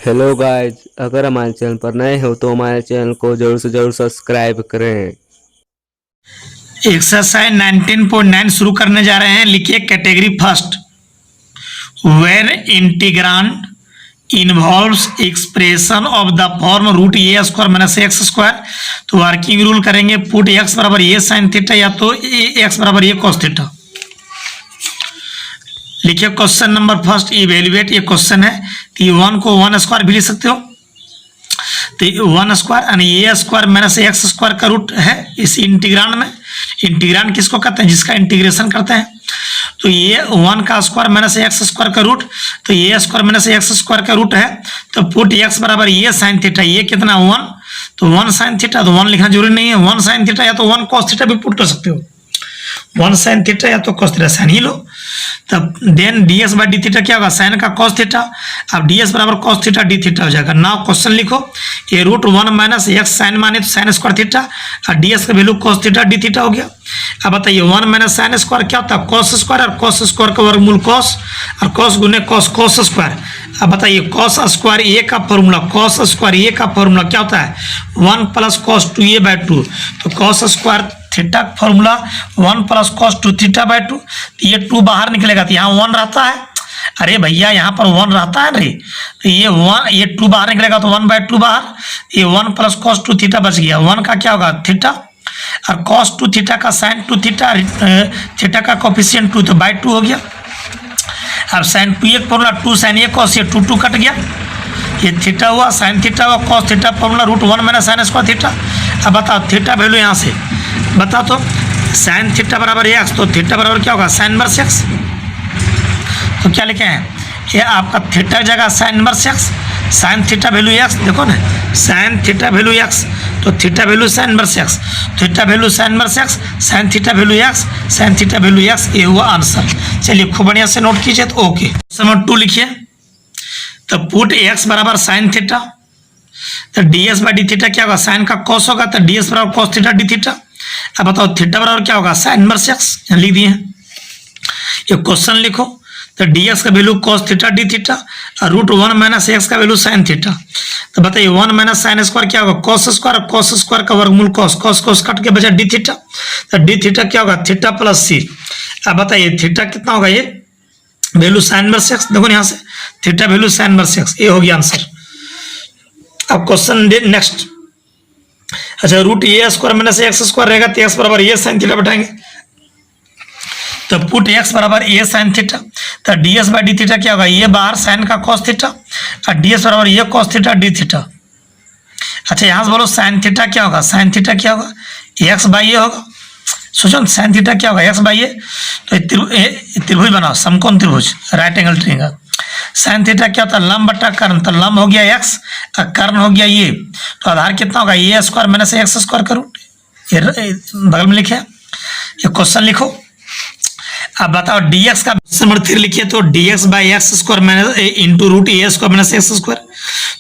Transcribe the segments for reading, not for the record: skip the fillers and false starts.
Hello guys, अगर हमारे channel पर नए हो तो हमारे चैनल को जरूर से जरूर सब्सक्राइब करें। एक्सरसाइज 19.9 शुरू करने जा रहे हैं। लिखिए category first, where integrand involves expression of the form root a square minus x square. तो वर्किंग रूल करेंगे, पुट एक्स बराबर ए साइन थीटा या तो एक्स बराबर ए कॉस थीटा। लिखिए क्वेश्चन नंबर फर्स्ट, इवेल्युएट। ये क्वेश्चन है तो ये 1 को 1 स्क्वायर भी लिख सकते हो, तो 1 स्क्वायर यानी A square minus x square का रूट है इस इंटीग्रांड में। इंटीग्रांड किसको कहते हैं? जिसका इंटीग्रेशन करते हैं। तो ये 1 का स्क्वायर माइनस एक्स स्क्वायर का रूट, तो a square minus x square का रूट है। तो पुट एक्स बराबर ये साइन थीटा, ये कितना 1, तो 1 साइन थीटा, तो 1 लिखना जरूरी नहीं है। 1 साइन थीटा या तो 1 कॉस थीटा भी पुट कर सकते हो। 1 साइन थीटा या तो कॉस थीटा, साइन ही लो। तब then ds by D theta क्या होगा? साइन का कॉस थीटा। अब डीएस बराबर कॉस थीटा डी थीटा हो जाएगा। नाउ क्वेश्चन लिखो, ये रूट 1 माइनस एक्स साइन माने तो साइन स्क्वायर थीटा और डीएस का value cos theta D theta हो गया। अब बताइए 1 माइनस साइन स्क्वायर क्या होता है? कॉस स्क्वायर, और कॉस स्क्वायर का वर्गमूल कॉस, और कॉस गुने कॉस, कॉस स्क्वायर। अब बताइए कॉस स्क्वायर ए का फॉर्मूला, कॉस स्क्वायर ए का फॉर्मूला क्या होता है? 1 प्लस कॉस 2a बाई 2। तो cos square theta formula 1 plus cos 2 theta by 2। ये 2 बाहर निकलेगा तो यहाँ 1 रहता है। अरे भैया यहाँ पर 1 रहता है रे, तो ये 2 बाहर निकलेगा तो 1 बाई 2 बाहर, ये 1 प्लस कॉस 2 थीटा बच गया। 1 का क्या होगा? थीटा, और कॉस 2 थीटा का साइन 2 थीटा, थीटा का कोफिशिएंट 2 तो बाई 2 हो गया। अब साइन 2 एक फॉर्मूला 2 साइन ए कॉस, ये 2 कट गया, ये थीटा हुआ, साइन थीटा हुआ, cos theta formula root 1 minus sine square theta. अब बताओ थीटा वैल्यू यहाँ से बताओ तो, साइन थीटा बराबर एक्स, तो थीटा बराबर क्या होगा? Sine inverse x. तो क्या लिखे हैं? ये आपका थीटा जगह sine inverse x, sine theta value x, देखो ना, साइन थीटा वैल्यू एक्स, तो theta value sine inverse x, theta value sine inverse x, sine theta value x, sine theta value X, ये हुआ आंसर। चलिए खूब बढ़िया से नोट कीजिए। तो ओके, क्वेश्चन नंबर 2 लिखिए। तो पुट एक्स बराबर साइन थीटा, तो डीएस बाई डी थीटा क्या होगा? साइन का कॉस होगा, तो डीएस बराबर कॉस थीटा डी थीटा। अब बताओ थीटा बराबर क्या होगा? साइन इनवर्स एक्स, लिख दिए। ये क्वेश्चन लिखो, तो डीएक्स का value cos theta D theta और रूट 1 माइनस एक्स का वैल्यू साइन थीटा। तो बताइए 1 माइनस साइन स्क्वायर क्या होगा? कॉस स्क्वायर, कॉस स्क्वायर का वर्गमूल कॉस, कॉस कॉस कट के बचा डी थीटा, तो डी थीटा क्या होगा? थीटा प्लस सी। अब बताइए थीटा कितना होगा? ये वैल्यू साइन इनवर्स एक्स, देखो यहाँ से theta value sine inverse x, ये हो गया आंसर। अब क्वेश्चन नेक्स्ट, अच्छा root a square minus x square रहेगा तो एक्स बराबर ए साइन थीटा बैठाएंगे। तो पुट एक्स बराबर ए साइन थीटा, तो डीएस बाई डी थीटा क्या होगा? ये बाहर साइन का कॉस थीटा और डीएस बराबर ये कॉस थीटा डी थीटा। अच्छा यहाँ से बोलो साइन थीटा क्या होगा? साइन थीटा क्या होगा? एक्स बाई ए होगा। सोचो साइन थीटा क्या होगा? X by a. तो त्रिभुज बनाओ, समकोण त्रिभुज, right angle triangle. Sine theta क्या होता है? लंब बटा कर्ण, तो लंब हो गया एक्स और कर्ण हो गया ये, तो आधार कितना होगा? ए स्क्वायर माइनस एक्स स्क्वायर का रूट, ये बगल में लिखे। ये क्वेश्चन लिखो। अब बताओ डीएक्स का क्वेश्चन नंबर 3 लिखिए। तो dx by x square minus into root a square minus x square,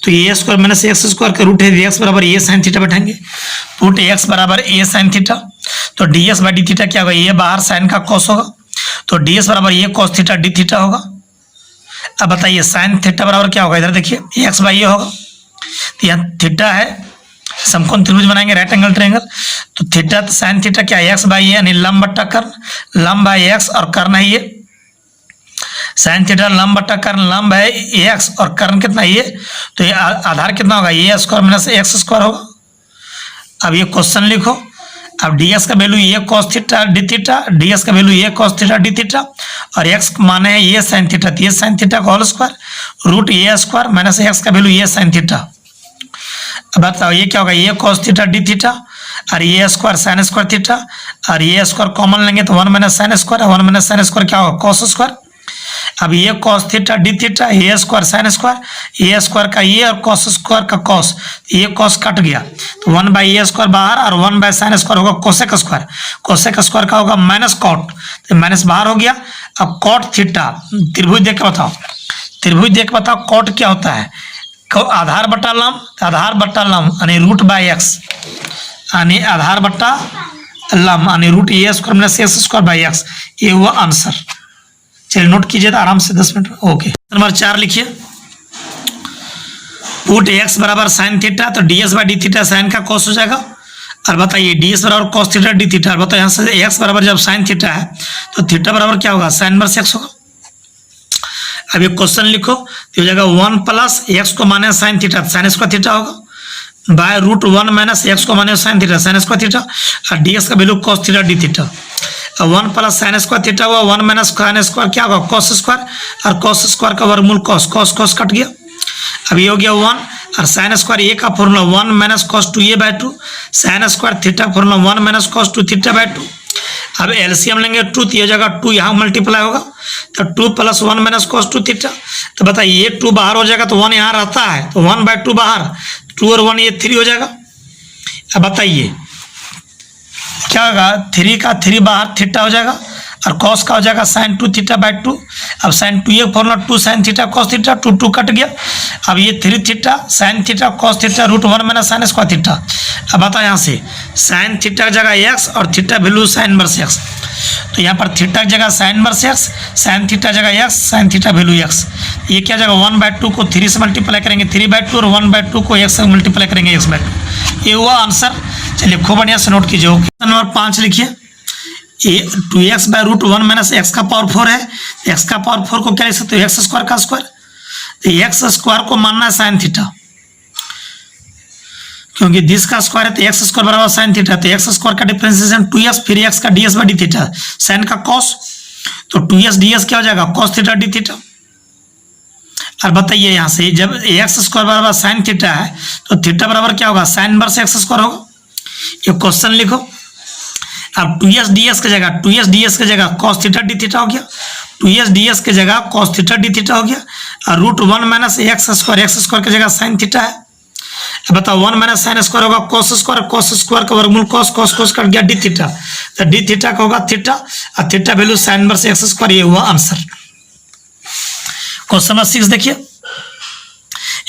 तो a square minus x square का रूट है, एक्स बराबर ए साइन थीटा बैठाएंगे। पुट एक्स बराबर ए साइन थीटा, तो डीएस बाई डी थीटा क्या होगा? ये बाहर साइन का कॉस होगा, तो डीएस बराबर ये कॉस थीटा डी थीटा होगा। अब बताइए साइन थीटा बराबर क्या होगा? इधर देखिए एक्स बाई ए होगा, तो यहाँ थीटा है, समकोण त्रिभुज बनाएंगे, राइट एंगल ट्रायंगल। तो थीटा साइन थीटा क्या है? एक्स बाई ए यानी लंब बट्टा कर्ण, लंब बाई एक्स और कर्ण है ये। साइन थीटा लंब बट्टा कर्ण, लंब है एक्स और कर्ण कितना ये, तो ये आधार कितना होगा? ए स्क्वायर माइनस एक्स स्क्वायर होगा। अब ये क्वेश्चन लिखो। अब डीएस का वैल्यू ये cos theta D theta, DS का वैल्यू ये कॉस थीटा डी थीटा, और एक्स माने है ये साइन थीटा, तो ये साइन थीटा का whole square root a square minus x का वैल्यू ये साइन थीटा। अब बताओ ये क्या होगा? ये कॉस थीटा डी थीटा और ये स्क्वायर साइन स्क्वायर थीटा, और ये स्क्वायर कॉमन लेंगे तो 1 minus sine square, 1 minus sine square क्या होगा? Cos square. अब ये कॉस थीटा डी थीटा, ये स्क्वायर साइन स्क्वायर, ये स्क्वायर का ये और कॉस स्क्वायर का कॉस, ये कॉस कट गया तो 1 बाई ए स्क्वायर बाहर और 1 बाई साइन स्क्वायर होगा कोसेक स्क्वायर, कोसेक स्क्वायर का होगा माइनस कॉट, तो माइनस बाहर हो गया। अब कॉट थीटा, त्रिभुज देख के बताओ, त्रिभुज देख बताओ कॉट क्या होता है? आधार बट्टा लंब, आधार बट्टा लंब यानी रूट बाई एक्स, यानी आधार बट्टा लंब यानी root a square minus x square by x, ये हुआ आंसर। चलिए नोट कीजिए आराम से 10 मिनट। ओके, नंबर 4 लिखिए। पुट एक्स बराबर साइन थीटा, तो D S by D theta sine का कॉस हो जाएगा। और बताइए डी एस बराबर कॉस थीटा डी थीटा, और बताइए यहाँ से एक्स बराबर जब साइन थीटा है तो थीटा बराबर क्या होगा, साइन इनवर्स एक्स होगा। अब ये क्वेश्चन लिखो तो हो जाएगा 1 प्लस एक्स को माने sine theta, sine square theta होगा, बाय रूट 1 माइनस एक्स को माने sine theta, sine square theta, और डी एस का value cos theta D theta. 1 plus sign square theta हुआ, 1 माइनस साइन स्क्वायर क्या होगा, कॉस स्क्वायर, और कॉस स्क्वायर का वर्गमूल कॉस, कॉस कॉस कट गया। अब ये हो गया 1, और साइन स्क्वायर ए का formula 1 minus cos 2a by 2, sine square theta formula 1 minus cos 2 theta by 2। अब एलसीएम लेंगे 2, तो ये जगह 2 यहाँ मल्टीप्लाई होगा, तो 2 प्लस 1 माइनस कॉस 2 थीटा। तो बताइए ये 2 बाहर हो जाएगा तो 1 यहाँ रहता है, तो 1 बाय 2 बाहर, 2 और 1 ये 3 हो जाएगा। अब बताइए क्या होगा, 3 का 3 बाहर थीटा हो जाएगा, और कॉस का हो जाएगा साइन 2 थीटा बाय 2। अब साइन 2 ये formula 2 sine theta cos theta, 2 2 कट गया। अब ये 3 theta sine theta cos theta root 1 minus sine square theta. अब बताओ यहाँ से साइन थीटा की जगह एक्स और theta value sine inverse x, तो यहाँ पर थीटा की जगह sine inverse x, sine theta जगह X, sine theta value X. ये क्या जगह 1 बाय 2 को 3 से मल्टीप्लाई करेंगे 3 बाय 2, और 1 बाय 2 को एक्स से मल्टीप्लाई करेंगे एक्स बाय 2। ये हुआ आंसर। चलिए खूब बढ़िया से नोट कीजिए। नंबर 5 लिखिए, ये 2x by root 1 minus x का पावर 4 है, एक्स का पावर 4 को क्या लिख सकते हो, एक्स स्क्वायर का स्क्वायर, तो एक्स स्क्वायर को मानना है साइन थीटा, क्योंकि दिस का स्क्वायर है तो एक्स स्क्वायर बराबर साइन थीटा, तो एक्स स्क्वायर का डिफरेंशिएशन 2x, फिर एक्स का ds by D theta, sine का कॉस, तो 2s ds क्या हो जाएगा, कॉस थीटा डी थीटा। और बताइए यहाँ से जब एक्स स्क्वायर बराबर साइन थीटा है तो थीटा बराबर क्या होगा, साइन इनवर्स एक्स स्क्वायर होगा। ये क्वेश्चन लिखो। अब 2s ds की जगह 2s ds की जगह cos थीटा डी थीटा हो गया, 2s ds की जगह cos थीटा डी थीटा हो गया, और रूट 1 माइनस एक्स स्क्वायर की जगह साइन थीटा है। अब बताओ 1 माइनस साइन स्क्वायर होगा cos स्क्वायर का वर्गमूल cos cos cos कट गया डी थीटा, तो डी थीटा का होगा थीटा, और theta value sine inverse X square. ये हुआ आंसर। क्वेश्चन नंबर 6 देखिए,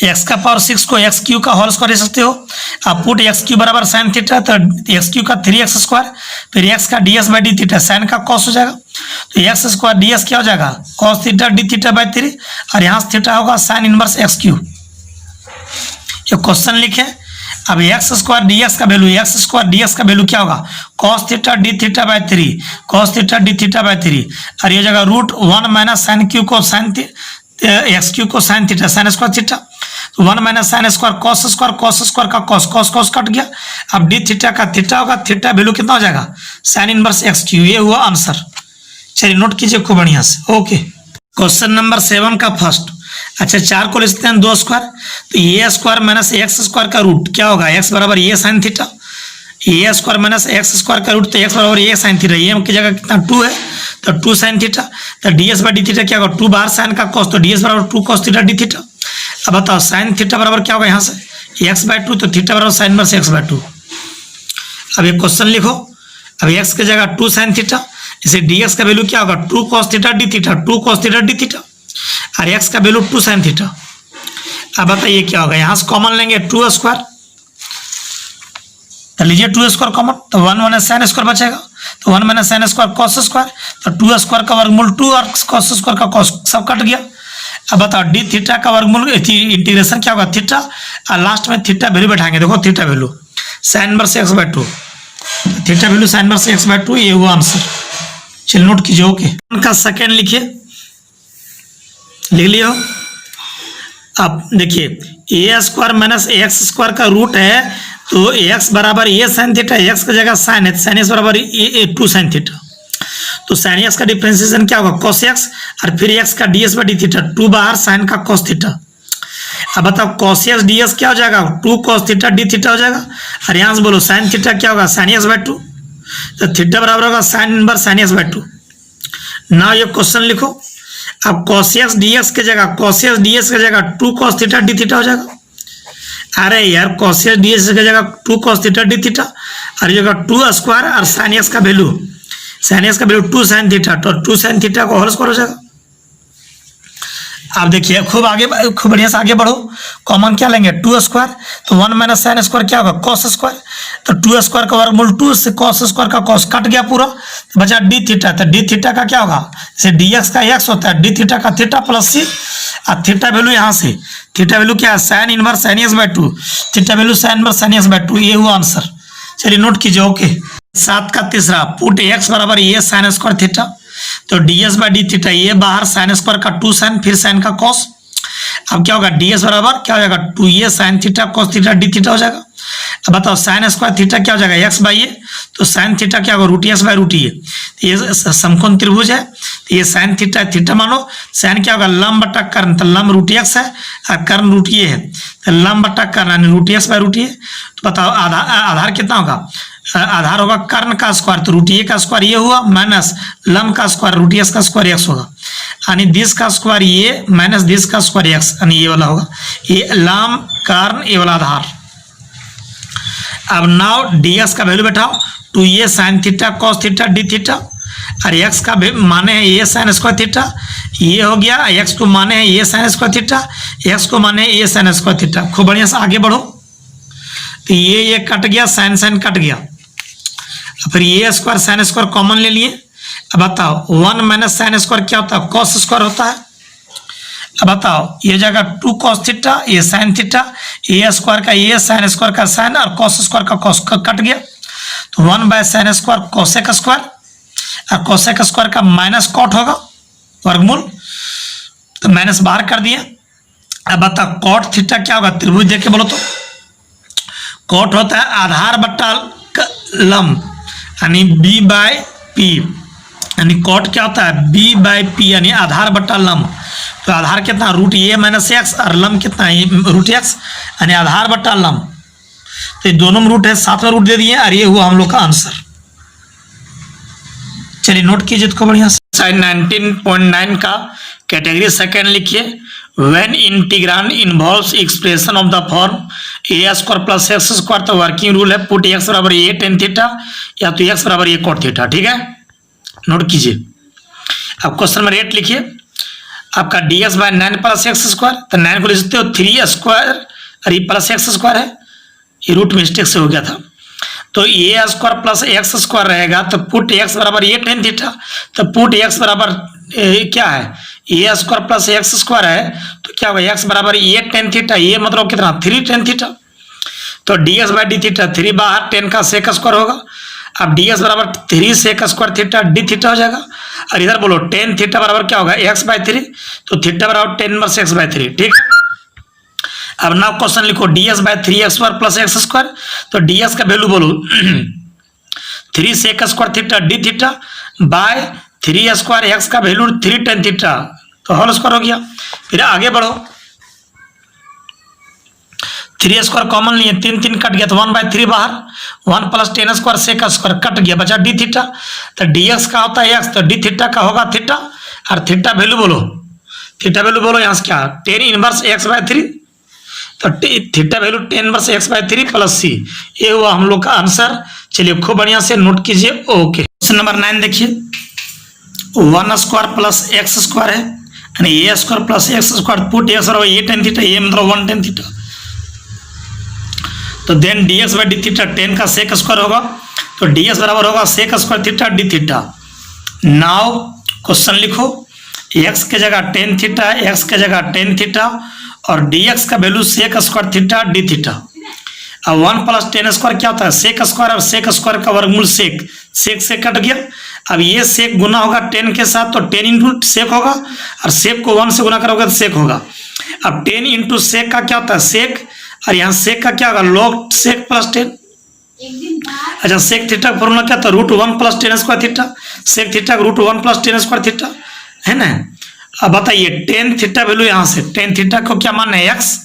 एक्स का पावर 6 को एक्स क्यू का होल स्क्वायर ले सकते हो। आप पुट एक्स क्यू बराबर साइन थीटा, तो एक्स क्यू का 3x स्क्वायर, फिर एक्स का ds by D theta, sine का कॉस हो जाएगा, तो एक्स स्क्वायर ds क्या हो जाएगा, cos theta D theta by 3, और यहाँ से थीटा होगा साइन इनवर्स एक्स क्यू। ये क्वेश्चन लिखे। अब एक्स स्क्वायर ds का वैल्यू, एक्स स्क्वायर ds का वैल्यू क्या होगा, cos theta D theta by 3, cos theta D theta by 3, और ये जगह रूट 1 माइनस साइन क्यू को साइन एक्स क्यू को sine theta, sine square theta, तो 1 minus sine square cos square का कॉस, कॉस कॉस कट गया। अब D theta का थीटा होगा, थीटा वैल्यू कितना हो जाएगा, साइन इनवर्स एक्स क्यू। ये हुआ आंसर। चलिए नोट कीजिए खूब बढ़िया से। ओके, क्वेश्चन नंबर 7 का फर्स्ट। अच्छा 4 को लिखते हैं 2 स्क्वायर, तो a square minus x square का रूट क्या होगा, एक्स बराबर a sine theta, A square minus x square का रूट, तो एक्स बराबर ए साइन थीटा, ए की जगह कितना 2 है, तो 2 साइन थीटा, तो ds बाई डी थीटा क्या होगा, 2 बाहर साइन का कॉस, तो ds बराबर 2 कॉस थीटा डी थीटा। अब बताओ साइन थीटा बराबर क्या होगा, यहाँ से एक्स बाई 2, तो थीटा बराबर साइन इनवर्स एक्स बाई 2। अब ये क्वेश्चन लिखो। अब एक्स की जगह 2 साइन थीटा, इसे dx का वैल्यू क्या होगा, 2 cos theta D theta, 2 cos theta D theta, और एक्स का वैल्यू 2 साइन थीटा। अब बताइए क्या होगा, यहाँ से कॉमन लेंगे 2 स्क्वायर, तो लीजिए 2 स्क्वायर कॉमन, तो 1 माइनस साइन स्क्वायर बचेगा, तो 1 minus sine square cos square, तो 2 स्क्वायर का वर्गमूल 2 और कॉस स्क्वायर का कॉस, सब कट गया। अब बताओ डी थीटा का वर्गमूल इंटीग्रेशन क्या होगा, थीटा, और लास्ट में थीटा वैल्यू बैठाएंगे, देखो theta value sine inverse x by 2, theta value sine inverse x by 2। ये हुआ आंसर। चलिए नोट कीजिए। ओके, उनका सेकेंड लिखिए, लिख लिया हो। अब देखिए ए स्क्वायर माइनस एक्स स्क्वायर का रूट है, तो एक्स बराबर ए साइन थीटा, एक्स की जगह साइन है, साइन एक्स बराबर ए 2 साइन थीटा, तो साइन एक्स का डिफरेंशिएशन क्या होगा, कॉस एक्स, और फिर एक्स का ds बाई डी थीटा, 2 बाहर साइन का कॉस थीटा। अब बताओ कॉस एक्स ds क्या हो जाएगा, 2 कॉस थीटा डी थीटा हो जाएगा, और यहाँ से बोलो साइन थीटा क्या होगा, साइन एक्स बाई 2, तो थीटा बराबर होगा sine inverse sine x by 2। ना ये क्वेश्चन लिखो। अब cos x dx की जगह cos x dx की जगह 2 cos थीटा डी थीटा हो जाएगा। अरे यार cos x dx की जगह 2 cos थीटा डी थीटा, और जगह 2 स्क्वायर और sin x का वैल्यू 2 sin थीटा, तो 2 sin थीटा का होल स्क्वायर हो जाएगा। आप देखिए खूब बढ़िया से आगे बढ़ो। कॉमन क्या लेंगे, 2 स्क्वायर, तो 1 माइनस साइन स्क्वायर क्या होगा, कॉस स्क्वायर। तो 2 स्क्वायर का वर्गमूल 2 से कॉस स्क्वायर का कॉस कट गया पूरा, तो बचा डी थीटा। तो डी थीटा का क्या होगा, जैसे डी एक्स का एक्स होता है, डी थीटा का थीटा प्लस सी। और थीटा वैल्यू यहाँ से, थीटा वैल्यू क्या है, sine inverse sine x by 2, theta value sine inverse sine x by 2, ये हुआ आंसर। चलिए नोट कीजिए। ओके, 7 का तीसरा, पुट एक्स बराबर ये साइन स्क्वायर थीटा, तो D S by D theta, ये बाहर साइन स्क्वायर का 2 साइन, फिर साइन का कॉस। अब क्या होगा, डी एस बराबर क्या हो जाएगा, 2 ये sign theta cos theta D theta हो जाएगा। अब बताओ साइन स्क्वायर थीटा क्या हो जाएगा, एक्स बाई ए, तो साइन थीटा क्या होगा, रूट एक्स बाई रूट ए। तो ये समकोण त्रिभुज है, तो ये साइन थीटा थीटा मानो, साइन क्या होगा, लंब बटा कर्ण, तो लंब रूट एक्स है और कर्ण रूट ए है, तो लंब बटा कर्ण यानी रूट एक्स बाई रूट ए। तो बताओ आधार कितना होगा, आधार होगा कर्ण का स्क्वायर, तो रूट ए का स्क्वायर ये हुआ, माइनस लंब का स्क्वायर रूट एक्स का स्क्वायर एक्स होगा, यानी दिस का स्क्वायर ये माइनस दिस का स्क्वायर एक्स, यानी ये वाला होगा, ये लंब कर्ण ये वाला आधार। अब नाउ डी एक्स का वैल्यू बैठाओ, 2 ये sign theta cos theta D theta, और एक्स का माने है ये साइन स्क्वायर थीटा, ये हो गया, एक्स को माने है ये साइन स्क्वायर थीटा, एक्स को माने है ये साइन स्क्वायर थीटा। खूब बढ़िया से आगे बढ़ो, तो ये कट गया, साइन साइन कट गया, फिर ये स्क्वायर साइन स्क्वायर कॉमन ले लिए। अब बताओ 1 माइनस साइन स्क्वायर क्या होता है, कॉस स्क्वायर होता है। अब बताओ ये जगह 2 कॉस थीटा, ये साइन थीटा, ये स्क्वायर का ये साइन स्क्वायर का साइन और कॉस स्क्वायर का कॉस कट गया, तो 1 by sine square cosec square, और कोसेक स्क्वायर का माइनस कॉट होगा वर्गमूल, तो माइनस बाहर कर दिए। अब बताओ कॉट थीटा क्या होगा, त्रिभुज देख के बोलो तो, कॉट होता है आधार बट्टा लंब, यानी बी बाय पी, यानी कॉट क्या होता है, बी बाय पी, यानी आधार बट्टा लंब। तो आधार कितना, रूट ए माइनस एक्स, और लंब कितना है, रूट एक्स, यानी आधार बट्टा लंब। तो ये दोनों में रूट है, 7 में रूट दे दिए, और ये हुआ हम लोग का आंसर। चलिए नोट कीजिए इसको बढ़िया से। साइन 19.9 का कैटेगरी सेकेंड लिखिए, when integrand involves expression of the form A square plus x square, तो वर्किंग रूल है पुट एक्स बराबर ए टेन थीटा या तो एक्स बराबर ए कॉट थीटा। ठीक है, नोट कीजिए। अब क्वेश्चन में रेट लिखिए, आपका d x by 9 plus x square, तो 9 को लिख सकते हो 3 स्क्वायर और ये प्लस एक्स स्क्वायर है, ये रूट मिस्टेक से हो गया था, तो a square plus x square रहेगा, तो पुट एक्स बराबर ए टेन थीटा, तो पुट एक्स बराबर क्या है, ए स्क्वायर प्लस एक्स स्क्वायर है, तो क्या होगा एक्स बराबर ए टेन थीटा, ये मतलब कितना 3 टेन थीटा, तो d x by D theta 3 बाहर 10 का सेक स्क्वायर होगा। अब डी एक्स बराबर 3 sec square theta D theta हो जाएगा, और इधर बोलो टेन थीटा बराबर क्या होगा, एक्स बाई 3, तो थीटा बराबर 10 इनवर्स एक्स बाई 3। ठीक है, अब नाउ क्वेश्चन लिखो, d x by 3 x square plus x square, तो डी एक्स का वैल्यू बोलो 3 sec square theta D theta by 3 square x का वैल्यू 3 टेन थीटा, तो होल स्क्वायर हो गया। फिर आगे बढ़ो, 3 स्क्वायर कॉमन लिए, 3 3 कट गया, तो 1 बाई 3 बाहर, 1 प्लस 10 स्क्वायर सेक स्क्वायर कट गया, बचा डी थीटा, तो डी एक्स का होता है एक्स, तो डी थीटा का होगा थीटा, और थीटा वैल्यू बोलो, थीटा वैल्यू बोलो यहाँ से क्या 10 इनवर्स एक्स बाई 3, तो theta value 10 inverse x by 3 plus C, ये हुआ हम लोग का आंसर। चलिए खूब बढ़िया से नोट कीजिए। ओके, क्वेश्चन नंबर 9 देखिए, 1 स्क्वायर प्लस एक्स स्क्वायर है, यानी A square plus x square, put X और ये टेन थीटा, ये मतलब 1 टेन थीटा, तो then D x by D theta 10 का सेक स्क्वायर होगा, तो डी एक्स बराबर होगा sec square theta D theta. Now question लिखो, एक्स के जगह टेन थीटा, एक्स के जगह टेन थीटा, और डी एक्स का value sec square theta D theta. अब 1 प्लस 10 स्क्वायर क्या होता है, सेक स्क्वायर, और सेक स्क्वायर का वर्गमूल सेक, सेक से कट गया। अब ये सेक गुना होगा 10 के साथ, तो 10 इंटू सेक होगा, और सेक को 1 से गुना करोगे तो सेक होगा। अब 10 इंटू सेक का क्या होता है सेक, और यहाँ सेक का क्या होगा लॉग सेक प्लस 10। अच्छा, सेक थीटा का फॉर्मूला क्या था, root 1 plus 10 square theta, sec theta का रूट 1 प्लस 10 स्क्वायर थीटा है ना। अब बताइए टेन थीटा वैल्यू, यहाँ से टेन थीटा को क्या मानना है एक्स,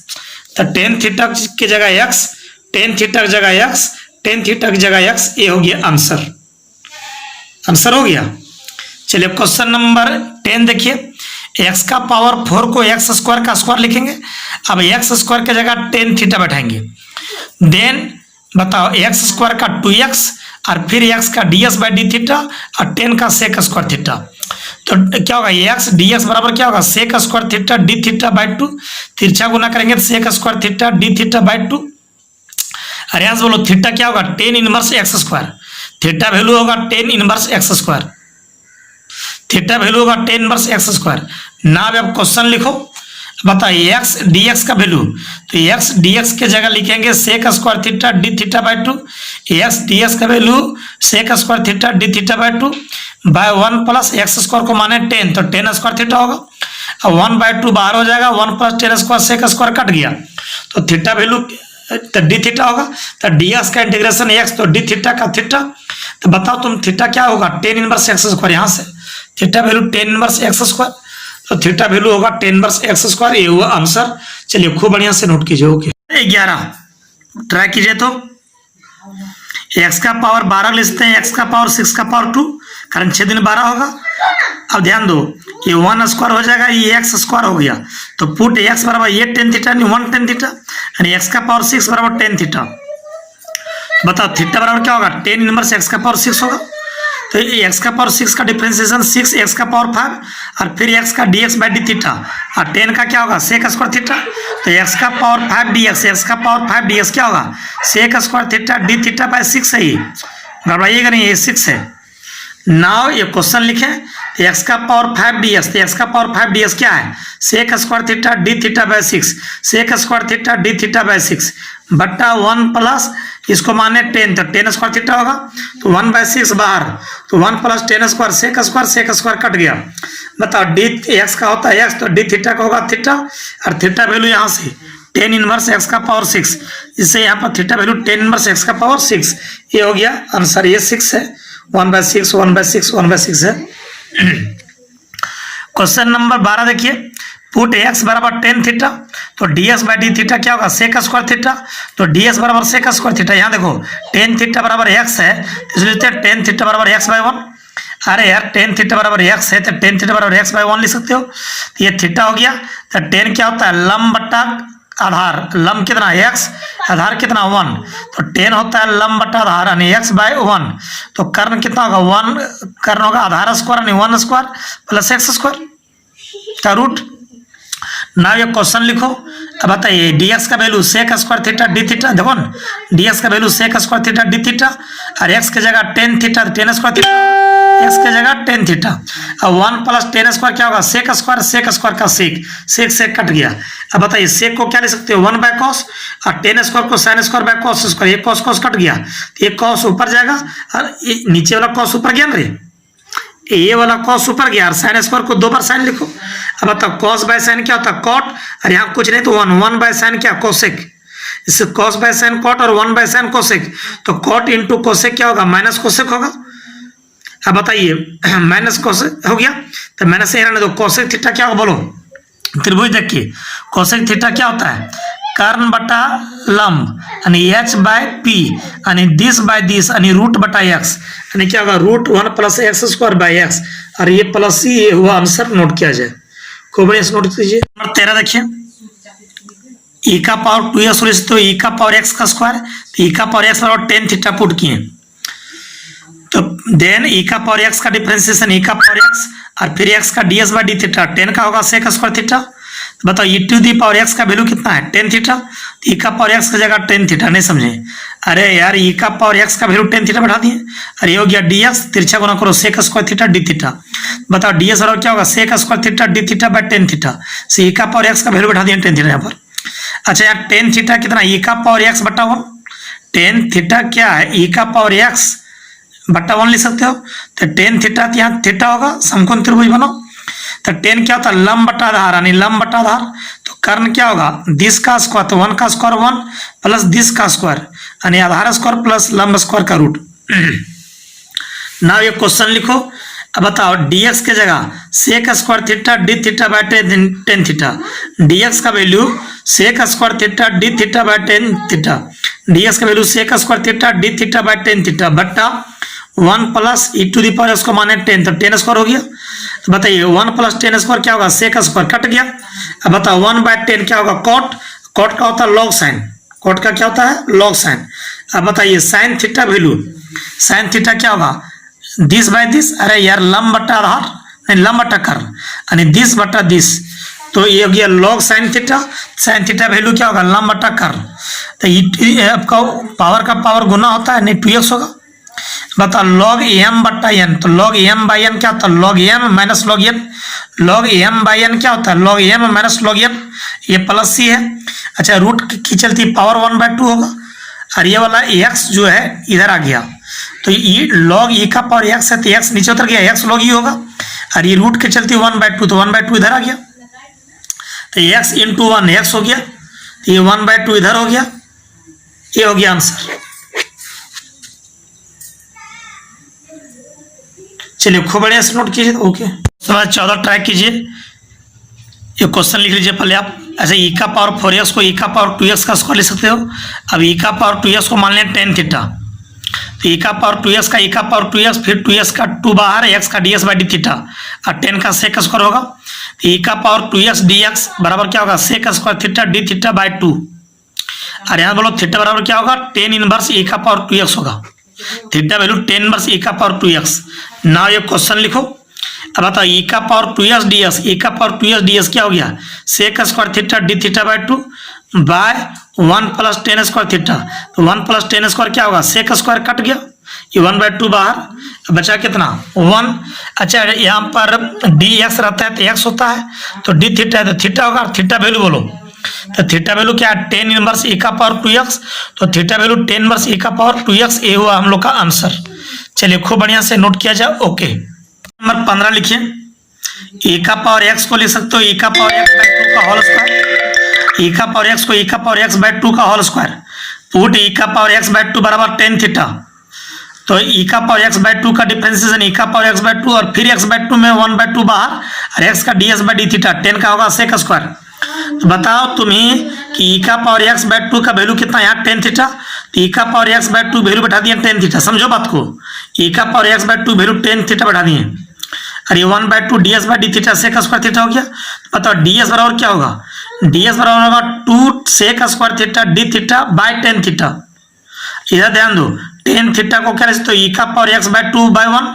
तो टेन थीटा की जगह एक्स, टेन थीटा की जगह एक्स, टेन थीटा की जगह एक्स, ये हो गया आंसर। आंसर हो गया। चलिए क्वेश्चन नंबर 10 देखिए, एक्स का पावर 4 को एक्स स्क्वायर का स्क्वायर लिखेंगे। अब एक्स स्क्वायर की जगह टेन थीटा बैठाएंगे, देन बताओ एक्स स्क्वायर का 2x और फिर एक्स का D S by D theta और 10 का सेक स्क्वायर थीटा। तो क्या होगा एक्स डी एक्स बराबर क्या होगा sec square theta D theta by 2, तिरछा गुना करेंगे तो sec square theta D theta by 2। अरे यहाँ बोलो थीटा क्या होगा tan inverse X square, theta value होगा tan inverse X square, theta value होगा टेन इनवर्स एक्स स्क्वायर। ना अब क्वेश्चन लिखो, बताइए एक्स डी एक्स का वैल्यू, तो एक्स डी एक्स के जगह लिखेंगे sec square theta D theta by 2, x D x का value sec square theta D theta by 2 by 1 plus x square को माने 10, तो 10 स्क्वायर थीटा होगा। अब 1 बाई 2 बाहर हो जाएगा, 1 प्लस 10 स्क्वायर सेक स्क्वायर कट गया, तो थीटा वैल्यू तो डी थीटा होगा, तो डी एक्स का इंटीग्रेशन एक्स तो डी थीटा का थीटा। तो बताओ तुम थीटा क्या होगा टेन इनवर्स एक्स स्क्वायर, यहाँ से theta value ten inverse X square, तो थीटा वैल्यू होगा टेन इनवर्स एक्स स्क्वायर, ये हुआ आंसर। चलिए खूब बढ़िया से नोट कीजिए। ओके 11 ट्राई कीजिए, तो एक्स का पावर 12 लिखते हैं, एक्स का पावर 6 का पावर 2, कारण 6 दिन 12 होगा। अब ध्यान दो ये 1 स्क्वायर हो जाएगा, ये एक्स स्क्वायर हो गया, तो पुट एक्स बराबर ये टेन थीटा नहीं 1 टेन थीटा, यानी एक्स का पावर 6 बराबर टेन थीटा। बताओ थीटा बराबर क्या होगा टेन इनवर्स एक्स का पावर 6 होगा, तो एक्स का पावर 6 का डिफरेंशिएशन 6 एक्स का पावर 5 और फिर एक्स का d x by D theta, और 10 का क्या होगा सेक स्क्वायर थीटा, तो एक्स का पावर 5 डी एक्स का पावर 5 डी एक्स क्या होगा sec square theta D theta by 6 है, ये घबराइएगा नहीं, ये 6 है। नाउ ये क्वेश्चन लिखें, तो एक्स का पावर 5 डी एक्स, तो एक्स का पावर 5 डी एक्स क्या है sec square theta D theta by 6, sec square theta D theta by 6 बट्टा 1 प्लस इसको माने 10, तो 10 स्क्वायर थीटा होगा, तो 1 बाई 6 बाहर, तो 1 प्लस 10 स्क्वायर सेक स्क्वायर कट गया। बताओ डी एक्स का होता है एक्स, तो डी थीटा का होगा थीटा, और थीटा वैल्यू यहाँ से 10 इनवर्स एक्स का पावर 6, इससे यहाँ पर थीटा वैल्यू 10 इनवर्स एक्स का पावर 6, ये हो गया आंसर, ये 6 है, 1 बाई 6 1 बाई 6 1 बाई 6 है। क्वेश्चन नंबर 12 देखिए, पुट एक्स बराबर टेन थीटा, तो d x by D theta क्या होगा सेक स्क्वायर थीटा, तो डी एक्स बराबर सेक स्क्वायर थीटा, यहाँ देखो टेन थीटा बराबर एक्स है, इसलिए टेन थीटा बराबर एक्स बाई 1। अरे यार टेन थीटा बराबर एक्स है, तो टेन थीटा बराबर एक्स बाई 1 लिख सकते हो, तो ये थीटा हो गया। तो टेन क्या होता है लंब बट्टा आधार, लंब कितना एक्स, आधार कितना 1, तो 10 होता है लंब बट्टा आधार यानी एक्स बाई 1, तो कर्ण कितना होगा 1, कर्ण होगा आधार स्क्वायर यानी 1 स्क्वायर प्लस एक्स स्क्वायर का रूट। ना ये क्वेश्चन लिखो, अब बताइए डी एक्स का value sec square theta D theta, देखो ना डी एक्स का value sec square theta D theta, और एक्स के जगह tan theta, tan square theta, x के जगह टेन थीटा, अब 1 प्लस 10 स्क्वायर क्या होगा सेक स्क्वायर का सेक कट गया। अब बताइए सेक को क्या ले सकते हो 1 बाय कॉस, और 10 स्क्वायर को sine square by cos square, ये कॉस कट गया, तो ये कॉस ऊपर जाएगा और नीचे वाला कॉस ऊपर गया ना रे, ये वाला कॉस ऊपर गया, और साइन स्क्वायर को 2 बार साइन लिखो। अब बताओ कॉस बाय साइन क्या होता है कॉट, और यहाँ कुछ नहीं तो 1 बाय साइन क्या कोसेक, इससे कॉस बाय साइन कॉट और 1 बाय साइन कोसेक, तो कॉट इंटू कोसेक क्या होगा माइनस कोसेक होगा। अब बताइए माइनस कोसेक हो गया, तो माइनस से रहने दो, कोसेक थीटा क्या होगा बोलो, त्रिभुज देखिए कोसेक थीटा क्या होता है कर्ण बटा लंब यानी एच बाय पी यानी दिस बाय दिस यानी रूट बटा एक्स, यानी क्या होगा root 1 plus x square by x, और ये प्लस सी ये हुआ आंसर, नोट किया जाए खूब बढ़िया से नोट कीजिए। नंबर 13 देखिए, ई का पावर 2x, तो ई का पावर एक्स का स्क्वायर, तो ई का पावर एक्स बराबर टेन थीटा पुट किए, तो देन ई का पावर एक्स का डिफरेंशिएशन ई का पावर एक्स और फिर एक्स का D S by D theta, 10 का होगा सेक स्क्वायर थीटा। तो बताओ ई टू दी पावर एक्स का वैल्यू कितना है 10 थीटा, तो ई का पावर एक्स की जगह 10 थीटा, नहीं समझे, अरे यार ई का पावर एक्स का वैल्यू 10 थीटा बैठा दिए, अरे ये हो गया डी एक्स, तिरछा गुना करो sec square theta D theta. बताओ डी एस और क्या होगा sec square theta D theta by 10 theta, से ई का पावर एक्स का वैल्यू बैठा दिए 10 थीटा यहाँ पर। अच्छा यार 10 थीटा कितना ई का पावर एक्स बटा 1, 10 थीटा क्या है ई का पावर एक्स बट्टा 1 लिख सकते हो, तो 10 थीटा यहाँ थीटा होगा, समकोण त्रिभुज बनाओ, तो 10 क्या होता है लंब बटा आधार यानी लंब बटा आधार, तो कर्ण क्या होगा दिस का स्क्वायर, तो 1 का स्क्वायर 1 प्लस दिस का स्क्वायर यानी आधार स्क्वायर प्लस लंब स्क्वायर का रूट। ना ये क्वेश्चन लिखो, अब बताओ dx के जगह sec square theta D theta by 10 theta, dx का value sec square theta D theta by 10 theta, dx का value sec square theta D theta by 10 theta बट्टा 1 plus e to the power x को माने 10, तो 10 square हो गया। तो बताइए 1 प्लस 10 स्क्वायर क्या होगा सेक स्क्वायर कट गया। अब बताओ 1 बाई 10 क्या होगा कॉट, कॉट का होता है लॉग साइन, कॉट का क्या होता है लॉग साइन। अब बताइए sign theta value, sine theta क्या होगा दिस बाय दिस, अरे यार लंब बट्टा आधार नहीं लंब बटा कर्ण यानी दिस बटा दिस, तो ये हो गया log sine theta. Sine theta value क्या होगा लंब बटा कर्ण, तो ये आपका पावर का पावर गुना होता है नहीं 2x होगा। बता लॉग एम बटा एन, तो लॉग एम बाई एन क्या होता है log m minus log n. Log m by n क्या होता है log m minus log n, ये प्लस सी है। अच्छा रूट की चलती पावर 1/2 होगा, और ये वाला x जो है इधर आ गया, तो ये लॉग e का पावर x है, तो x नीचे उतर गया, x लॉग e होगा, और ये रूट के चलती 1/2, तो 1/2 इधर आ गया, तो x इंटू 1 x हो गया, तो ये 1/2 इधर हो गया, ये हो गया आंसर। चलिए खूब बढ़िया से नोट कीजिए। ओके सवाल 14 ट्राई कीजिए, ये क्वेश्चन लिख लीजिए पहले आप। ऐसे e का पावर 4x को e का पावर 2x का स्क्वायर लिख सकते हो। अब e का पावर 2x को मान लें tan थीटा, तो e का पावर 2x का e का पावर 2x, फिर 2x का 2 बाहर, x का ds बाई डी थीटा, और tan का sec स्क्वायर होगा, तो e का पावर 2x dx बराबर क्या होगा sec square theta D theta by 2, और यहाँ बोलो थीटा बराबर क्या होगा tan इनवर्स e का पावर 2x होगा। Theta value tan inverse e का पावर 2x। नाउ ये क्वेश्चन लिखो। अब बताओ e का पावर 2x ds, e का पावर 2x ds क्या हो गया sec square theta D theta by 2 by 1 plus tan square theta, तो 1 प्लस tan स्क्वायर क्या होगा sec स्क्वायर कट गया, ये 1/2 बाहर, बचा कितना 1। अच्छा यहाँ पर dx रहता है तो x होता है, तो डी थीटा है तो थीटा होगा, थीटा वैल्यू बोलो, तो थीटा वैल्यू क्या है tan इनवर्स e का पावर 2x, तो theta value tan inverse e का पावर 2x, ये हुआ हम लोग का आंसर। चलिए खूब बढ़िया से नोट किया जाए। ओके नंबर 15 लिखिए, e का पावर x को लिख सकते हो e का पावर x बाई 2 का होल स्क्वायर, e का पावर x को e का पावर x बाई 2 का होल स्क्वायर, पुट e का पावर x बाई 2 बराबर tan थीटा, तो e का पावर x बाई 2 का डिफरेंशिएशन e का पावर x बाई 2 और फिर x बाई 2 में 1/2 बाहर, और x का ds by D theta, tan का होगा sec स्क्वायर। तो बताओ तुम्हें कि e का पावर x बाई 2 का वैल्यू कितना यहाँ tan थीटा, तो e का पावर x बाई 2 वैल्यू बैठा दिया tan थीटा, समझो बात को, e का power x by 2 value tan theta बैठा दिए, और ये 1/2 ds by D theta sec square theta हो गया। तो बताओ ds बराबर क्या होगा, ds बराबर होगा 2 sec square theta D theta by tan theta. इधर ध्यान दो tan थीटा को क्या लिखते हो e का power x by 2 by 1,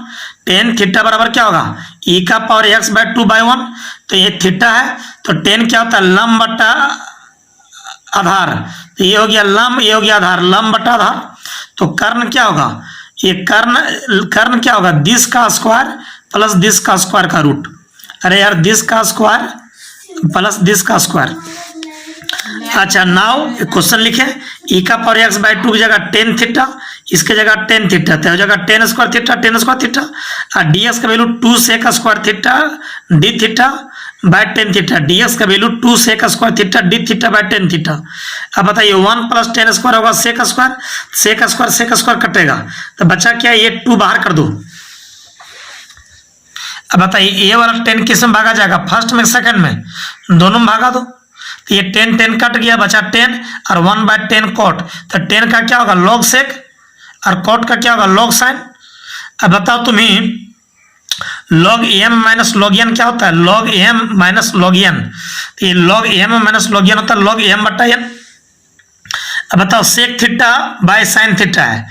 tan theta बराबर क्या होगा e का पावर x बाई 2 बाई 1, तो ये थीटा है, तो tan क्या होता है लंब बटा आधार, तो ये हो गया लंब, ये हो गया आधार, लंब बटा आधार, तो कर्ण क्या होगा ये कर्ण क्या होगा दिस का स्क्वायर प्लस दिस का स्क्वायर का रूट, अरे यार दिस का स्क्वायर प्लस दिस का स्क्वायर। अच्छा नाउ क्वेश्चन लिखे, e का पावर x बाई 2 की जगह tan थीटा, इसके जगह tan थीटा, तो जगह tan स्क्वायर थीटा, और dx का value 2 sec square theta D theta by tan theta, dx का value 2 sec square theta D theta by tan theta. अब बताइए 1 प्लस tan स्क्वायर होगा sec स्क्वायर कटेगा, तो बचा क्या ये 2 बाहर कर दो। अब बताइए ये वाला 10 किस में भागा जाएगा, फर्स्ट में सेकंड में, दोनों में भागा दो, तो ये 10 कट गया, बचा 10 और 1/10 कॉट, तो 10 का क्या होगा लॉग सेक और कॉट का क्या होगा लॉग साइन। अब बताओ तुम्हें log m minus log n क्या होता है log m minus log n, तो ये log m minus log n होता है लॉग एम बटा एन। अब बताओ sec theta by sine theta है,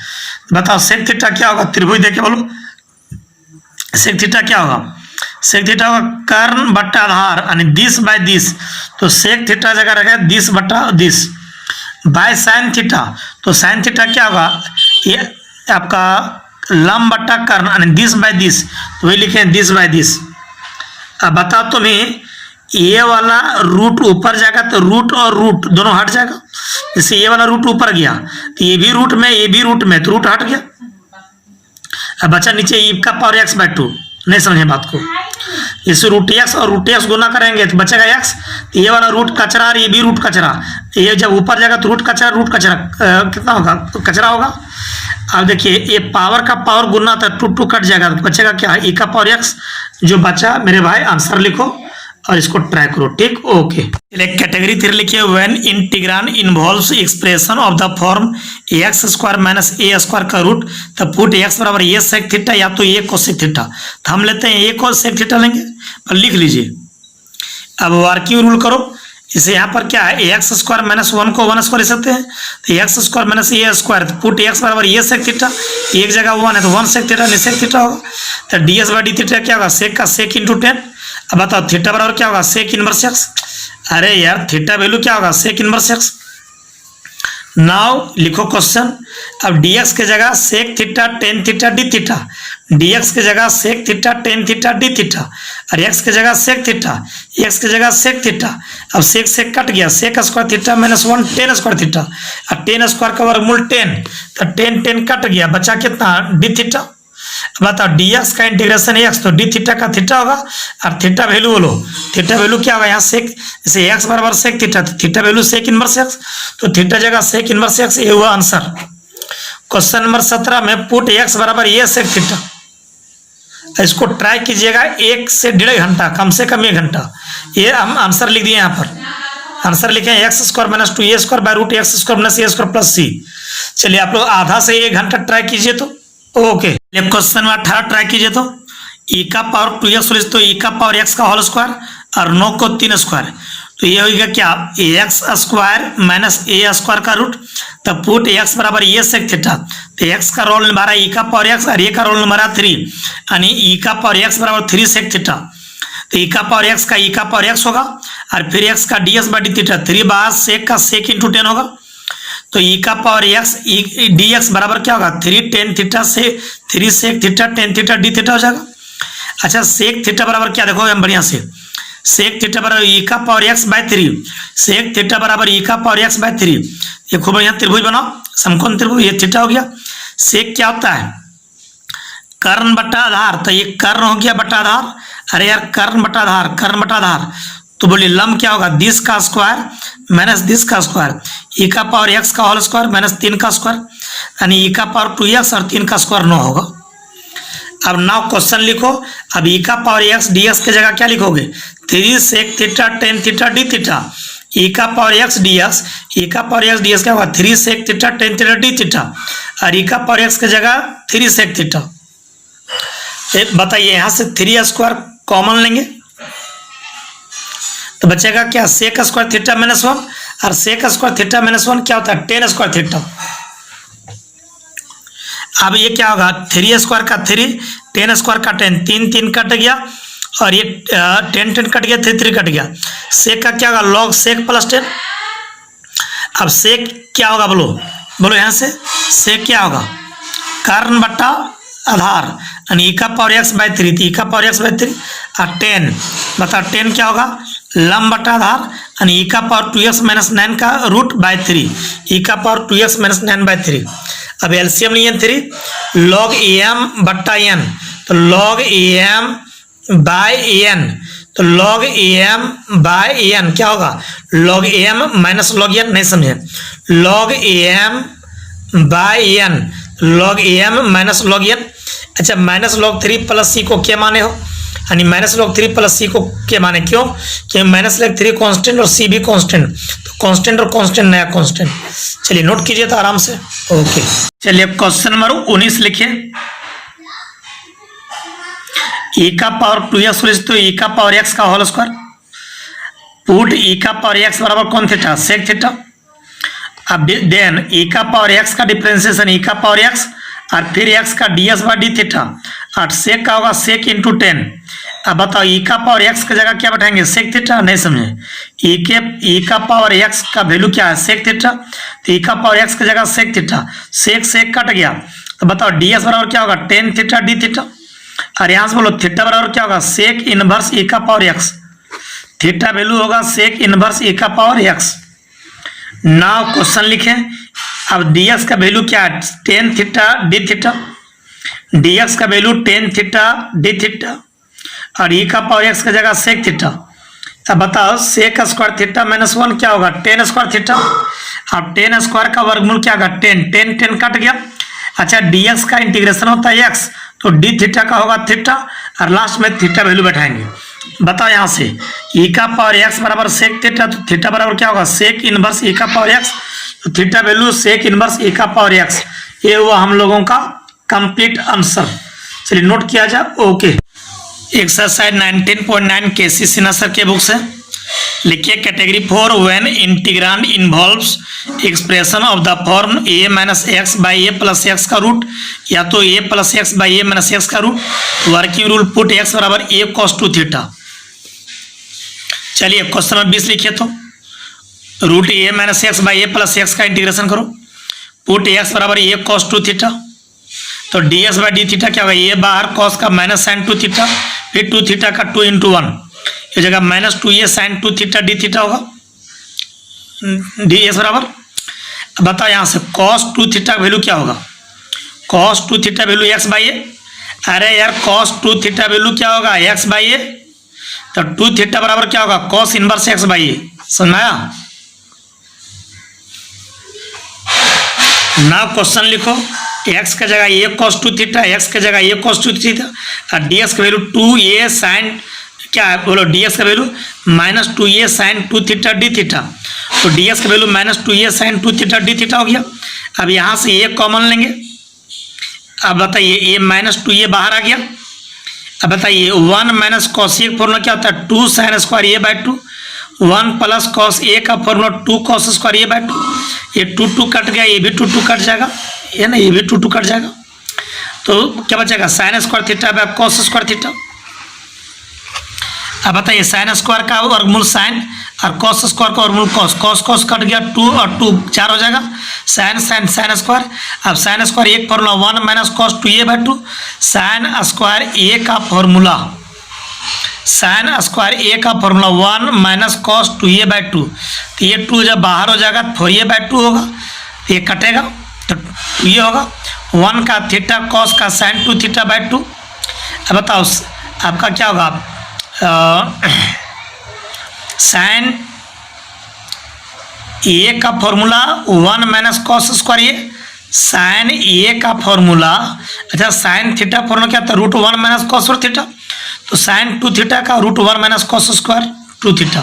बताओ सेक थीटा क्या होगा, त्रिभुज देखे बोलो, सेक थीटा क्या होगा, सेक थीटा होगा कर्ण बटा आधार यानी दिस बाय दिस, तो सेक थीटा जगह रखा दिस बटा दिस बाय साइन थीटा, तो साइन थीटा क्या होगा ये आपका लंब बटा कर्ण यानी दिस बाय दिस, तो वही लिखे दिस बाय दिस। अब बताओ तुम्हें ये वाला रूट ऊपर जाएगा तो रूट और रूट दोनों हट जाएगा, जैसे ये वाला रूट ऊपर गया तो ये भी रूट में तो रूट हट गया। अब बचा नीचे e का पावर x बाई 2, नहीं समझे बात को, इस रूट x और रूट x गुना करेंगे तो बचेगा x, तो ये वाला रूट कचरा और ये भी रूट कचरा, ये जब ऊपर जाएगा तो रूट कचरा कितना होगा तो कचरा होगा। अब देखिए ये पावर का पावर गुना था 2 कट जाएगा, तो बचेगा क्या e का पावर x, जो बचा मेरे भाई आंसर लिखो और इसको ट्राई करो, ठीक ओके। कैटेगरी 3 लिखिए, when integrand involves expression of the form x square minus A square का रूट, तब पुट एक्स बराबर ए सेक थीटा या तो ए कोसेक थीटा, तो हम लेते हैं ए कोसेक थीटा लेंगे, पर लिख लीजिए। अब वर्किंग रूल करो, इसे यहाँ पर क्या है एक्स स्क्वायर माइनस 1 को 1 स्क्वायर लिख सकते हैं, तो x square minus A square, put x बराबर ए सेक थीटा, एक जगह 1 है तो 1 सेक थीटा सेक थीटा होगा, तो D S by D theta क्या होगा सेक का सेक इंटू 10। अब बताओ थीटा बराबर क्या होगा सेक इनवर्स एक्स। अरे यार थीटा वैल्यू क्या होगा सेक इनवर्स एक्स। नाउ लिखो क्वेश्चन, अब dx के जगह sec theta tan theta D theta, dx के जगह sec theta tan theta D theta, और x के जगह सेक थीटा, x के जगह सेक थीटा। अब सेक सेक कट गया, sec square theta minus 1 tan square theta, और टेन स्क्वायर का वर्गमूल 10, तो टेन टेन कट गया, बचा कितना डी थीटा। बताओ dx का इंटीग्रेशन x, तो डी थीटा का थीटा होगा, और थीटा वैल्यू बोलो, थीटा वैल्यू क्या होगा यहाँ सेक, जैसे x बराबर सेक थीटा, तो theta value sec inverse x, तो थीटा जगह सेक इनवर्स x, ये हुआ आंसर। क्वेश्चन नंबर 17 में पुट x बराबर ये सेक थीटा, इसको ट्राई कीजिएगा 1 से 1.5 घंटा, कम से कम 1 घंटा। ये हम आंसर लिख दिए यहाँ पर, आंसर लिखे X square minus 2a square by root X square minus A square plus C. चलिए आप लोग आधा से 1 घंटा ट्राई कीजिए तो ओके। क्वेश्चन नंबर 18 ट्राई कीजिए तो ई का पावर 2x, तो ई का पावर x का होल स्क्वायर और 9 को 3 स्क्वायर, तो ये होगा क्या x square minus A square का रूट, तब पुट x बराबर ये सेक थीटा, तो x का रोल नंबर है ई का पावर x और ए का रोल नंबर है 3, यानी ई का पावर x बराबर 3 सेक थीटा, तो ई का पावर x का ई का पावर x होगा, और फिर x का ds बाई डी थीटा, 3 बार सेक का सेक इंटू 10 होगा, तो ई का पावर x डी एक्स बराबर क्या होगा 3 टेन थीटा से 3 sec theta tan theta D theta हो जाएगा। अच्छा सेक थीटा बराबर क्या देखो हम बढ़िया से, सेक थीटा बराबर ई का power x by 3, sec theta बराबर ई का पावर x बाय 3, ये खूब बढ़िया त्रिभुज बनाओ, समकोण त्रिभुज, ये थीटा हो गया। सेक क्या होता है कर्ण बटा आधार, तो ये कर्ण हो गया बटा आधार, अरे यार कर्ण बटा आधार, कर्ण बटा आधार, तो बोलिए लंब क्या होगा दिस का स्क्वायर माइनस दिस का स्क्वायर, ई का पावर x का होल स्क्वायर माइनस 3 का स्क्वायर, यानी ई का पावर 2x और 3 का स्क्वायर 9 होगा। अब नाउ क्वेश्चन लिखो, अब ई का पावर x dx के जगह क्या लिखोगे 3 sec theta tan theta D theta, E का पावर x dx, ई का पावर x dx क्या होगा 3 sec theta tan theta D theta, और ई का पावर x के जगह 3 सेक थीटा। बताइए यहाँ से 3 स्क्वायर कॉमन लेंगे तो बचेगा क्या सेक स्क्वायर थीटा माइनस 1, और सेक स्क्वायर थीटा माइनस 1 क्या होता है 10 स्क्वायर थीटा। अब ये क्या होगा 3 स्क्वायर का 3, 10 स्क्वायर का 10, 3 3 कट गया, और ये 10 10 कट गया, 3 3 कट गया। सेक का क्या होगा लॉग सेक प्लस 10। अब सेक क्या होगा बोलो, बोलो यहाँ से सेक क्या होगा कर्ण बटा आधार, यानी ई का पावर x बाय 3, तो ई का पावर x बाय 3 और 10, बता 10 क्या होगा लंब बटा आधार, यानी ई का पावर 2x माइनस 9 का रूट बाय 3, ई का पावर 2x माइनस 9 बाय 3। अब एलसीएम लिए 3 लॉग am बट्टा n, तो लॉग am बाय n, तो लॉग am बाय n क्या होगा log am minus log n, नहीं समझे log am by n, log am minus log n। अच्छा माइनस लॉग 3 प्लस सी को क्या माने हो, यानी माइनस लॉग 3 प्लस सी को क्या माने, क्यों कि माइनस लॉग 3 कांस्टेंट और सी भी कांस्टेंट, तो कांस्टेंट और कांस्टेंट नया कांस्टेंट। चलिए नोट कीजिए तो आराम से ओके। चलिए क्वेश्चन नंबर 19 लिखिए, ई का पावर 2x, तो ई का पावर x का होल स्क्वायर, पुट ई का पावर x बराबर कौन थीटा सेक थीटा। अब देन ई का पावर x का डिफरेंशिएशन ई का पावर x, और फिर x का ds बाई डी थीटा, और सेक का होगा सेक इंटू 10। अब बताओ ई का पावर x की जगह क्या बैठाएंगे सेक थीटा, नहीं समझे ई का पावर x का वैल्यू क्या है सेक थीटा, तो ई का पावर x की जगह सेक थीटा, सेक सेक कट गया, तो बताओ ds बराबर क्या होगा टेन थीटा डी थीटा, और यहाँ से बोलो थीटा बराबर क्या होगा सेक इनवर्स ई का पावर x, थीटा वैल्यू होगा सेक इनवर्स ई का पावर x। नाउ क्वेश्चन लिखें, अब dx का वैल्यू क्या है ten theta D theta, dx का value ten theta D theta, और ई का पावर x की जगह सेक थीटा। अब बताओ सेक स्क्वायर थीटा माइनस 1 क्या होगा 10 स्क्वायर थीटा, अब 10 स्क्वायर का वर्गमूल क्या होगा 10 10 10 कट गया। अच्छा dx का इंटीग्रेशन होता है x, तो डी थीटा का होगा थीटा, और लास्ट में थीटा वैल्यू बैठाएंगे। बताओ यहाँ से ई का पावर x बराबर सेक थीटा, तो थीटा बराबर क्या होगा सेक इनवर्स ई का पावर x, तो theta value sec inverse e का पावर x। ये हुआ हम लोगों का कंप्लीट आंसर। चलिए नोट किया जाए okay. Exercise 19.9 KC Sinha sir के बुक से लिखिए category 4 when integrand involves expression of the form a minus x by a plus x का रूट या तो a plus x by a minus x का root. Working rule put x बराबर a cos 2 theta. चलिए question number 20 लिखिए तो root a minus x by a plus x का integration करो। पुट x बराबर a cos 2 थीटा। तो ds by D theta क्या होगा, a बाहर cos का माइनस साइन 2 थीटा, फिर 2 थीटा का 2 इंटू 1 ये जगह minus 2a sine 2 theta D theta होगा। ds बराबर, अब बताओ यहाँ से cos 2 थीटा का वैल्यू क्या होगा, cos 2 theta value x by a. अरे यार cos 2 थीटा वैल्यू क्या होगा, x बाई ए। तो 2 थीटा बराबर क्या होगा, cos इनवर्स x बाई ए। समझ में आया ना। क्वेश्चन लिखो x के जगह a cos 2 थीटा, x के जगह a cos 2 थीटा और ds का वैल्यू 2a साइन क्या है बोलो, ds का value minus 2a sine 2 theta D theta. तो ds का value minus 2a sine 2 theta D theta हो गया। अब यहाँ से a कॉमन लेंगे। अब बताइए a माइनस 2a बाहर आ गया। अब बताइए 1 माइनस कॉस ए का फॉर्मूला क्या होता है, 2 sine square a by 2। 1 plus cos a का formula 2 cos square a by 2। ये 2 कट गया, ये भी 2 कट जाएगा, ये ना ये भी 2 कट जाएगा। तो क्या बचेगा, sign square theta by cos square theta. अब बताइए साइन स्क्वायर का वर्गमूल साइन और कॉस स्क्वायर का वर्गमूल कॉस। कॉस कॉस कट गया, 2 और 2 4 हो जाएगा, साइन साइन साइन स्क्वायर। अब साइन स्क्वायर एक formula 1 minus cos 2a by 2। Sine square a का फॉर्मूला, साइन स्क्वायर ए का formula 1 minus cos 2a by 2। तो ये 2 जब बाहर हो जाएगा 4a बाई 2 होगा, ये कटेगा तो ये होगा 1 का थीटा कॉस का साइन 2 थीटा बाई 2। अब बताओ आपका क्या होगा, साइन ए का फॉर्मूला 1 माइनस कॉस स्क्वायर ए, साइन ए का फॉर्मूला, अच्छा साइन थीटा फॉर्मूला क्या था, root 1 minus cos square theta. तो साइन 2 थीटा का root 1 minus cos square 2 theta.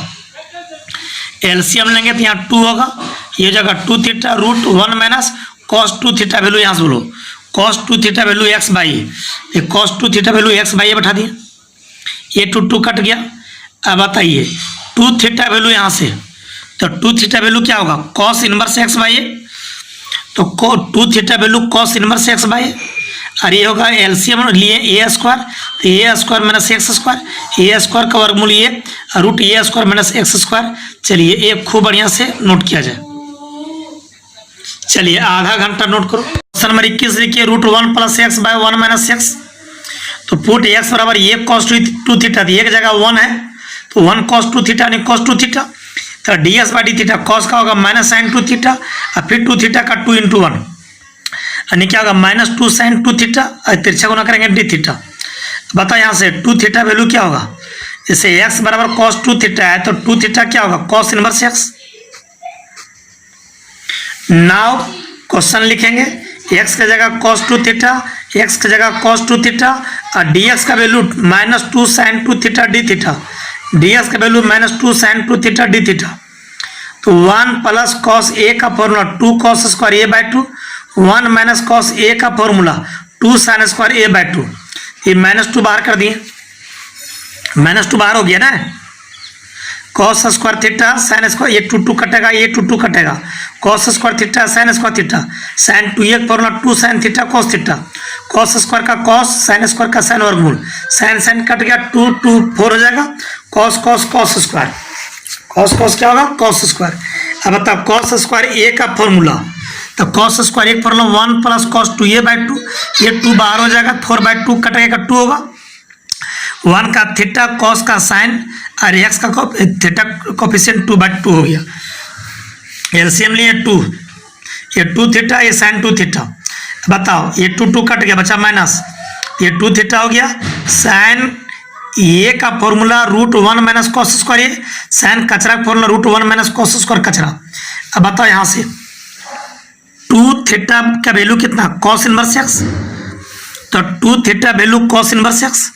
LCM लेंगे तो यहाँ 2 होगा, ये जगह 2 theta root 1 minus cos 2 theta value यहाँ से बोलो cos 2 theta value x by a. Cos 2 theta value x by a बैठा दिए, ये 2 कट गया। अब बताइए 2 थीटा वैल्यू यहाँ से, तो 2 थीटा वैल्यू क्या होगा, cos inverse x by a. तो 2 थीटा वैल्यू cos inverse x by a और ये होगा एलसीएम लिए ए स्क्वायर, तो a square minus x square, a square का वर्गमूल ये और root a square minus x square. चलिए ये खूब बढ़िया से नोट किया जाए। चलिए आधा घंटा नोट करो। क्वेश्चन नंबर 21 लिखिए root 1 plus x by 1 minus x. तो पुट एक्स बराबर ये कॉस 2 थीटा, एक जगह 1 है तो 1 कॉस 2 थीटा यानी कॉस 2 थीटा। तो D S by D theta cos का होगा माइनस साइन 2 थीटा और फिर 2 थीटा का 2 इंटू 1 यानी क्या होगा माइनस 2 साइन 2 थीटा और तिरछा गुना करेंगे डी थीटा। बताओ यहाँ से 2 थीटा वैल्यू क्या होगा, जैसे एक्स बराबर कॉस 2 थीटा है तो 2 थीटा क्या होगा cos inverse x. Now question लिखेंगे एक्स की जगह कॉस 2 थीटा, एक्स की जगह कॉस 2 थीटा और डी एक्स का value minus 2 sine 2 theta D theta. D x का value minus 2 sine 2 theta D theta. तो 1 प्लस कॉस ए का formula 2 cos square a by 2, 1 minus cos a का formula 2 sine square a by 2। ये minus 2 बाहर कर दिए, minus 2 बाहर हो गया ना, cos square theta sine square, ये 2 कटेगा, ये 2 कटेगा, cos square theta sine square theta, sine 2 एक formula 2 sine theta cos theta, cos square का कॉस साइन स्क्वायर का साइन वर्गमूल, साइन साइन कट गया 2 2 4 हो जाएगा, cos cos cos square, cos cos क्या होगा कॉस स्क्वायर। अब बताओ कॉस स्क्वायर ए का फॉर्मूला, तो कॉस स्क्वायर एक formula 1 plus cos 2a by 2, ये 2 बाहर हो जाएगा, 4 बाई 2 कटेगा 2 होगा, 1 का थीटा कॉस का साइन और एक्स का थीटा कोफिशिएंट 2 बाई 2 हो गया। एलसीएम लिए 2, ये 2 थीटा ये साइन 2 थीटा। बताओ ये 2 कट गया बचा माइनस, ये 2 थीटा हो गया, साइन ए का formula root 1 minus cos square ए, साइन कचरा का formula root 1 minus cos square कचरा। अब बताओ यहाँ से 2 थीटा का वैल्यू कितना कॉस इनवर्स एक्स, तो 2 थीटा वैल्यू कॉस इनवर्स एक्स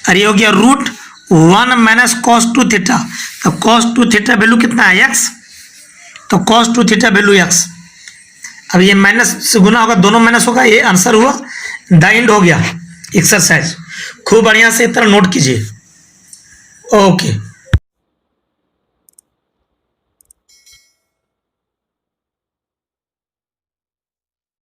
और ये हो गया रूट 1 माइनस कॉस 2 थीटा। तो कॉस 2 थीटा वैल्यू कितना है एक्स, तो कॉस 2 थीटा वैल्यू एक्स। अब ये माइनस से गुना होगा, दोनों माइनस होगा, ये आंसर हुआ, द एंड हो गया एक्सरसाइज। खूब बढ़िया से इस तरह नोट कीजिए। ओके।